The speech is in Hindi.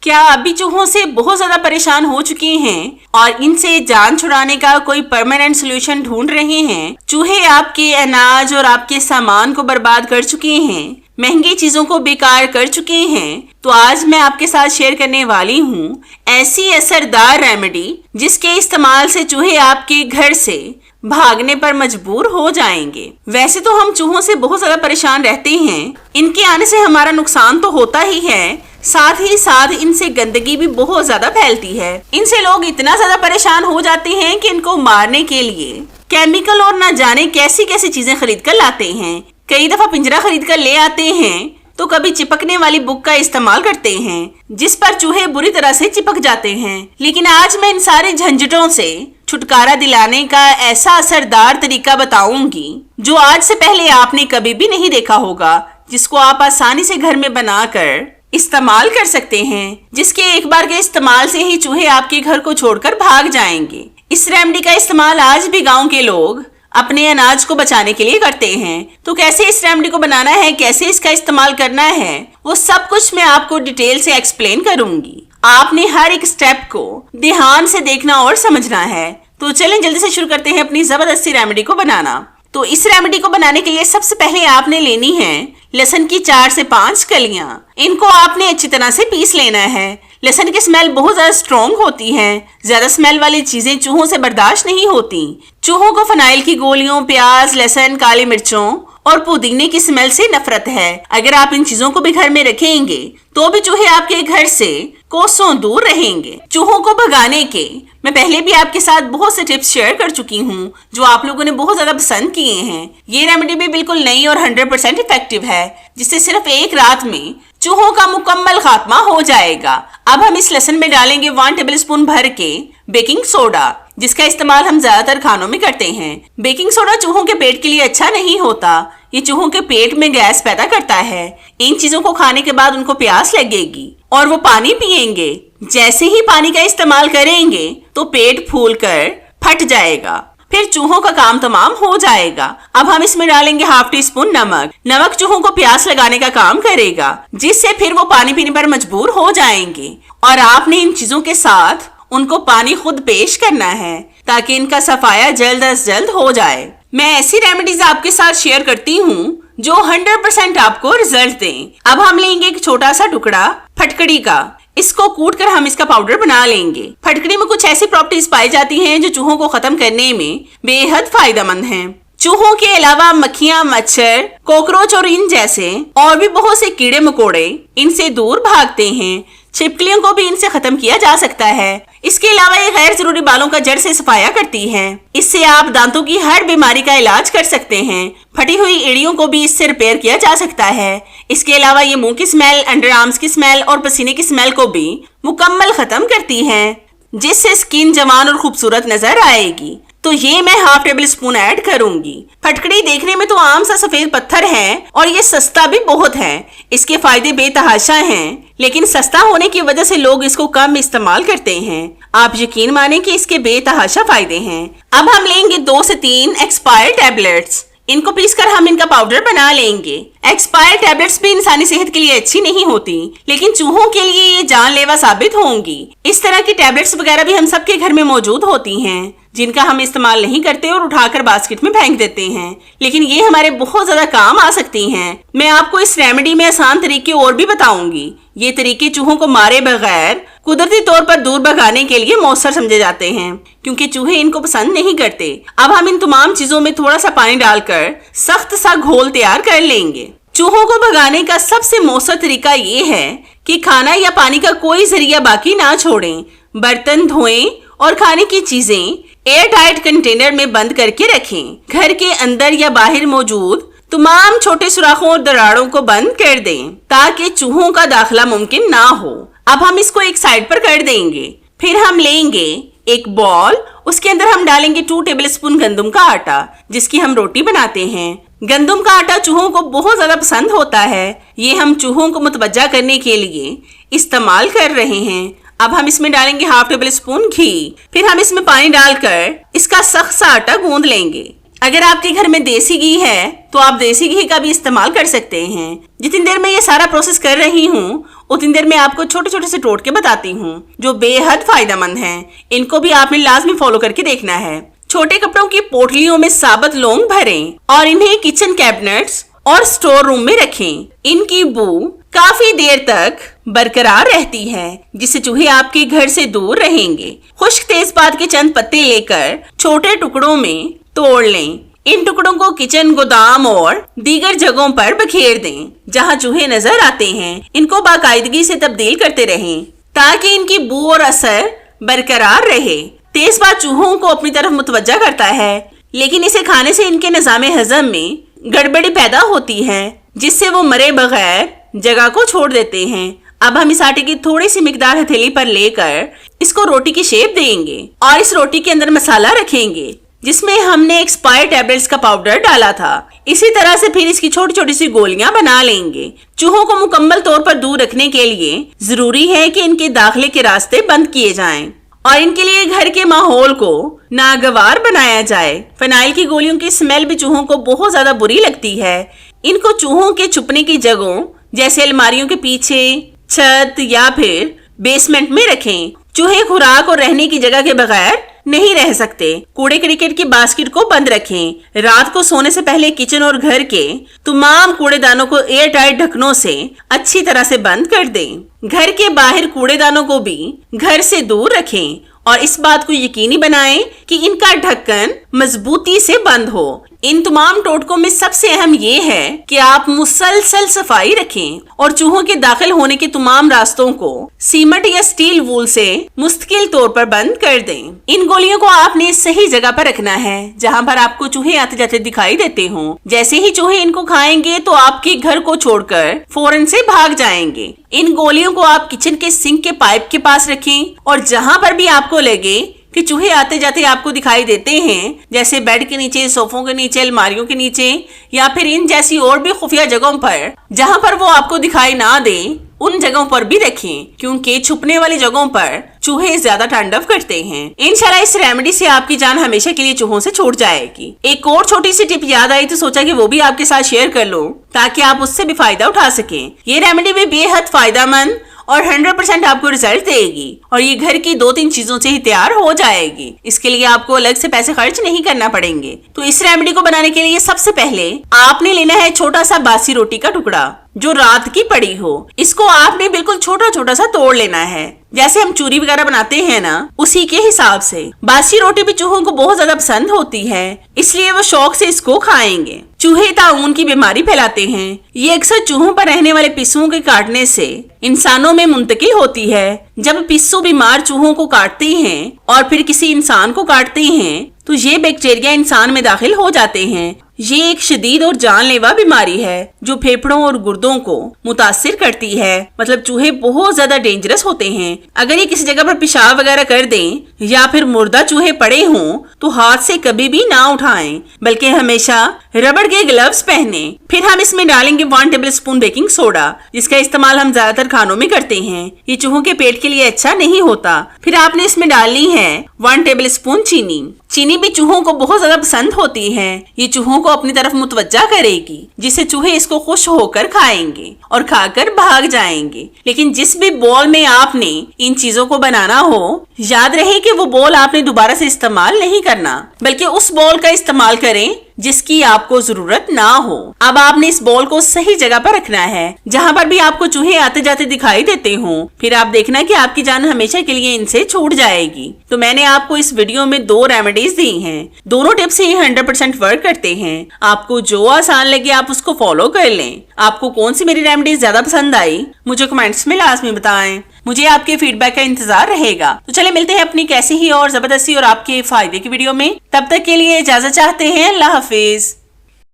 क्या अभी चूहों से बहुत ज्यादा परेशान हो चुके हैं और इनसे जान छुड़ाने का कोई परमानेंट सोल्यूशन ढूंढ रहे हैं? चूहे आपके अनाज और आपके सामान को बर्बाद कर चुके हैं, महंगी चीजों को बेकार कर चुके हैं। तो आज मैं आपके साथ शेयर करने वाली हूँ ऐसी असरदार रेमेडी जिसके इस्तेमाल से चूहे आपके घर से भागने पर मजबूर हो जाएंगे। वैसे तो हम चूहों से बहुत ज्यादा परेशान रहते हैं, इनके आने से हमारा नुकसान तो होता ही है, साथ ही साथ इनसे गंदगी भी बहुत ज्यादा फैलती है। इनसे लोग इतना ज्यादा परेशान हो जाते हैं कि इनको मारने के लिए केमिकल और न जाने कैसी कैसी चीजें खरीद कर लाते हैं। कई दफा पिंजरा खरीद कर ले आते हैं तो कभी चिपकने वाली बुक का इस्तेमाल करते हैं जिस पर चूहे बुरी तरह से चिपक जाते हैं। लेकिन आज मैं इन सारे झंझटों से छुटकारा दिलाने का ऐसा असरदार तरीका बताऊंगी जो आज से पहले आपने कभी भी नहीं देखा होगा, जिसको आप आसानी से घर में बनाकर इस्तेमाल कर सकते हैं, जिसके एक बार के इस्तेमाल से ही चूहे आपके घर को छोड़कर भाग जाएंगे। इस रेमेडी का इस्तेमाल आज भी गांव के लोग अपने अनाज को बचाने के लिए करते हैं। तो कैसे इस रेमेडी को बनाना है, कैसे इसका इस्तेमाल करना है, वो सब कुछ मैं आपको डिटेल से एक्सप्लेन करूंगी। आपने हर एक स्टेप को ध्यान से देखना और समझना है। तो चलें जल्दी से शुरू करते हैं अपनी जबरदस्ती रेमेडी को बनाना। तो इस रेमेडी को बनाने के लिए सबसे पहले आपने लेनी है लहसुन की 4 से 5 कलियां। इनको आपने अच्छी तरह से पीस लेना है। लहसुन की स्मेल बहुत ज्यादा स्ट्रॉन्ग होती है, ज्यादा स्मेल वाली चीजें चूहों से बर्दाश्त नहीं होती। चूहों को फिनाइल की गोलियों, प्याज, लहसुन, काली मिर्चों और पुदीने की स्मेल से नफरत है। अगर आप इन चीजों को भी घर में रखेंगे तो भी चूहे आपके घर से कोसों दूर रहेंगे। चूहों को भगाने के मैं पहले भी आपके साथ बहुत से टिप्स शेयर कर चुकी हूँ जो आप लोगों ने बहुत ज्यादा पसंद किए हैं। ये रेमेडी भी बिल्कुल नई और 100% इफेक्टिव है, जिससे सिर्फ एक रात में चूहों का मुकम्मल खात्मा हो जाएगा। अब हम इस लहसुन में डालेंगे 1 टेबलस्पून भर के बेकिंग सोडा, जिसका इस्तेमाल हम ज्यादातर खानों में करते हैं। बेकिंग सोडा चूहों के पेट के लिए अच्छा नहीं होता, ये चूहों के पेट में गैस पैदा करता है। इन चीजों को खाने के बाद उनको प्यास लगेगी और वो पानी पिएंगे। जैसे ही पानी का इस्तेमाल करेंगे तो पेट फूलकर फट जाएगा, फिर चूहों का काम तमाम हो जाएगा। अब हम इसमें डालेंगे 1/2 टीस्पून नमक। नमक चूहों को प्यास लगाने का काम करेगा, जिससे फिर वो पानी पीने पर मजबूर हो जाएंगे। और आपने इन चीजों के साथ उनको पानी खुद पेश करना है ताकि इनका सफाया जल्द अज जल्द हो जाए। मैं ऐसी रेमेडीज आपके साथ शेयर करती हूँ जो 100% आपको रिजल्ट दें। अब हम लेंगे एक छोटा सा टुकड़ा फटकड़ी का। इसको कूट कर हम इसका पाउडर बना लेंगे। फटकड़ी में कुछ ऐसी प्रॉपर्टीज पाई जाती हैं जो चूहों को खत्म करने में बेहद फायदेमंद हैं। चूहों के अलावा मक्खियां, मच्छर, कॉकरोच और इन जैसे और भी बहुत से कीड़े मकोड़े इनसे दूर भागते हैं। छिपकलियों को भी इनसे खत्म किया जा सकता है। इसके अलावा ये गैर जरूरी बालों का जड़ से सफाया करती है। इससे आप दांतों की हर बीमारी का इलाज कर सकते हैं। फटी हुई एड़ियों को भी इससे रिपेयर किया जा सकता है। इसके अलावा ये मुंह की स्मेल, अंडर आर्म्स की स्मेल और पसीने की स्मेल को भी मुकम्मल खत्म करती है, जिससे स्किन जवान और खूबसूरत नजर आएगी। तो ये मैं 1/2 टेबलस्पून ऐड करूंगी। फटकड़ी देखने में तो आम सा सफेद पत्थर है और ये सस्ता भी बहुत है। इसके फायदे बेतहाशा हैं, लेकिन सस्ता होने की वजह से लोग इसको कम इस्तेमाल करते हैं। आप यकीन माने कि इसके बेतहाशा फायदे हैं। अब हम लेंगे 2 से 3 एक्सपायर्ड टैबलेट्स। इनको पीसकर हम इनका पाउडर बना लेंगे। एक्सपायर्ड टैबलेट्स भी इंसानी सेहत के लिए अच्छी नहीं होती, लेकिन चूहों के लिए ये जानलेवा साबित होंगी। इस तरह की टैबलेट्स वगैरह भी हम सबके घर में मौजूद होती हैं, जिनका हम इस्तेमाल नहीं करते और उठाकर बास्केट में फेंक देते हैं, लेकिन ये हमारे बहुत ज्यादा काम आ सकती हैं। मैं आपको इस रेमेडी में आसान तरीके और भी बताऊंगी। ये तरीके चूहों को मारे बगैर कुदरती तौर पर दूर भगाने के लिए मौसर समझे जाते हैं, क्योंकि चूहे इनको पसंद नहीं करते। अब हम इन तमाम चीजों में थोड़ा सा पानी डालकर सख्त सा घोल तैयार कर लेंगे। चूहों को भगाने का सबसे मौसर तरीका ये है कि खाना या पानी का कोई जरिया बाकी ना छोड़ें। बर्तन धोएं और खाने की चीजें एयर टाइट कंटेनर में बंद करके रखें। घर के अंदर या बाहर मौजूद तमाम छोटे सुराखों और दरारों को बंद कर दें ताकि चूहों का दाखिला मुमकिन ना हो। अब हम इसको एक साइड पर कर देंगे। फिर हम लेंगे एक बॉल, उसके अंदर हम डालेंगे 2 टेबलस्पून गंदम का आटा, जिसकी हम रोटी बनाते हैं। गंदम का आटा चूहों को बहुत ज्यादा पसंद होता है। ये हम चूहों को मुतवज्जा करने के लिए इस्तेमाल कर रहे हैं। अब हम इसमें डालेंगे 1/2 टेबलस्पून घी। फिर हम इसमें पानी डालकर इसका सख्त सा आटा गूंद लेंगे। अगर आपके घर में देसी घी है तो आप देसी घी का भी इस्तेमाल कर सकते हैं। जितनी देर में ये सारा प्रोसेस कर रही हूँ उतनी देर में आपको छोटे छोटे से टोटके बताती हूँ जो बेहद फायदेमंद हैं। इनको भी आपने लाजमी फॉलो करके देखना है। छोटे कपड़ों की पोटलियों में साबुत लौंग भरें और इन्हें किचन कैबिनेट्स और स्टोर रूम में रखें। इनकी बू काफी देर तक बरकरार रहती है जिससे चूहे आपके घर से दूर रहेंगे। खुश्क तेजपात के चंद पत्ते लेकर छोटे टुकड़ों में तोड़ लें। इन टुकड़ों को किचन, गोदाम और दीगर जगहों पर बखेर दें जहां चूहे नजर आते हैं। इनको बाकायदगी से तब्दील करते रहें ताकि इनकी बू और असर बरकरार रहे। तेजपात चूहों को अपनी तरफ मुतवज्जा करता है, लेकिन इसे खाने से इनके निज़ाम हजम में गड़बड़ी पैदा होती है जिससे वो मरे बगैर जगह को छोड़ देते हैं। अब हम इस आटे की थोड़ी सी मिकदार हथेली पर लेकर इसको रोटी की शेप देंगे और इस रोटी के अंदर मसाला रखेंगे जिसमें हमने एक्सपायर्ड टैबलेट्स का पाउडर डाला था। इसी तरह से फिर इसकी छोटी छोटी सी गोलियां बना लेंगे। चूहों को मुकम्मल तौर पर दूर रखने के लिए जरूरी है कि इनके दाखिले के रास्ते बंद किए जाएं और इनके लिए घर के माहौल को नागवार बनाया जाए। फिनाइल की गोलियों की स्मेल भी चूहों को बहुत ज्यादा बुरी लगती है। इनको चूहों के छुपने की जगहों जैसे अलमारियों के पीछे, छत या फिर बेसमेंट में रखें। चूहे खुराक और रहने की जगह के बगैर नहीं रह सकते। कूड़े क्रिकेट की बास्केट को बंद रखें। रात को सोने से पहले किचन और घर के तमाम कूड़ेदानों को एयर टाइट ढक्कनों से अच्छी तरह से बंद कर दें। घर के बाहर कूड़ेदानों को भी घर से दूर रखें और इस बात को यकीनी बनाएं कि इनका ढक्कन मजबूती से बंद हो। इन तमाम टोटकों में सबसे अहम ये है कि आप मुसलसल सफाई रखें और चूहों के दाखिल होने के तमाम रास्तों को सीमेंट या स्टील वूल से मुस्तकिल तौर पर बंद कर दें। इन गोलियों को आपने सही जगह पर रखना है जहां पर आपको चूहे आते जाते दिखाई देते हों। जैसे ही चूहे इनको खाएंगे तो आपके घर को छोड़कर फौरन से भाग जाएंगे। इन गोलियों को आप किचन के सिंक के पाइप के पास रखें और जहां पर भी आपको लगे कि चूहे आते जाते आपको दिखाई देते हैं, जैसे बेड के नीचे, सोफों के नीचे, अलमारियों के नीचे या फिर इन जैसी और भी खुफिया जगहों पर जहां पर वो आपको दिखाई ना दे, उन जगहों पर भी रखें क्योंकि छुपने वाली जगहों पर चूहे ज्यादा तांडव करते हैं। इंशाल्लाह इस रेमेडी से आपकी जान हमेशा के लिए चूहों से छूट जाएगी। एक और छोटी सी टिप याद आई तो सोचा कि वो भी आपके साथ शेयर कर लूं ताकि आप उससे भी फायदा उठा सकें। ये रेमेडी भी बेहद फायदेमंद और 100% आपको रिजल्ट देगी और ये घर की 2-3 चीजों से ही तैयार हो जाएगी। इसके लिए आपको अलग से पैसे खर्च नहीं करना पड़ेंगे। तो इस रेमेडी को बनाने के लिए सबसे पहले आपने लेना है छोटा सा बासी रोटी का टुकड़ा जो रात की पड़ी हो। इसको आपने बिल्कुल छोटा छोटा सा तोड़ लेना है, जैसे हम चूरी वगैरह बनाते हैं ना, उसी के हिसाब से। बासी रोटी भी चूहों को बहुत ज्यादा पसंद होती है, इसलिए वो शौक से इसको खाएंगे। चूहे ताउन की बीमारी फैलाते हैं। ये अक्सर चूहों पर रहने वाले पिस्सुओं के काटने से इंसानों में मुंतकिल होती है। जब पिस्सू बीमार चूहों को काटते हैं और फिर किसी इंसान को काटते हैं तो ये बैक्टीरिया इंसान में दाखिल हो जाते हैं। ये एक शदीद और जानलेवा बीमारी है जो फेफड़ों और गुर्दों को मुतासिर करती है। मतलब चूहे बहुत ज्यादा डेंजरस होते हैं। अगर ये किसी जगह पर पेशाब वगैरह कर दें या फिर मुर्दा चूहे पड़े हों तो हाथ से कभी भी ना उठाएं, बल्कि हमेशा रबड़ के ग्लव्स पहने। फिर हम इसमें डालेंगे 1 टेबलस्पून बेकिंग सोडा, जिसका इस्तेमाल हम ज्यादातर खानों में करते हैं। ये चूहों के पेट के लिए अच्छा नहीं होता। फिर आपने इसमें डालनी है 1 टेबलस्पून चीनी। चीनी भी चूहों को बहुत ज्यादा पसंद होती है। ये चूहों को अपनी तरफ मुतवज्जा करेगी जिससे चूहे इसको खुश होकर खाएंगे और खाकर भाग जाएंगे। लेकिन जिस भी बॉल में आपने इन चीजों को बनाना हो, याद रहे कि वो बॉल आपने दोबारा से इस्तेमाल नहीं करना, बल्कि उस बॉल का इस्तेमाल करें जिसकी आपको जरूरत ना हो। अब आपने इस बॉल को सही जगह पर रखना है जहां पर भी आपको चूहे आते जाते दिखाई देते हो। फिर आप देखना कि आपकी जान हमेशा के लिए इनसे छूट जाएगी। तो मैंने आपको इस वीडियो में 2 रेमेडीज दी हैं। दोनों टिप्स ही 100% वर्क करते हैं। आपको जो आसान लगे आप उसको फॉलो कर लें। आपको कौन सी मेरी रेमेडीज ज्यादा पसंद आई मुझे कमेंट्स में लाजमी बताएं। मुझे आपके फीडबैक का इंतजार रहेगा। तो चले मिलते हैं अपनी कैसी ही और जबरदस्ती और आपके फायदे की वीडियो में। तब तक के लिए इजाजत चाहते हैं। अल्लाह हाफिज।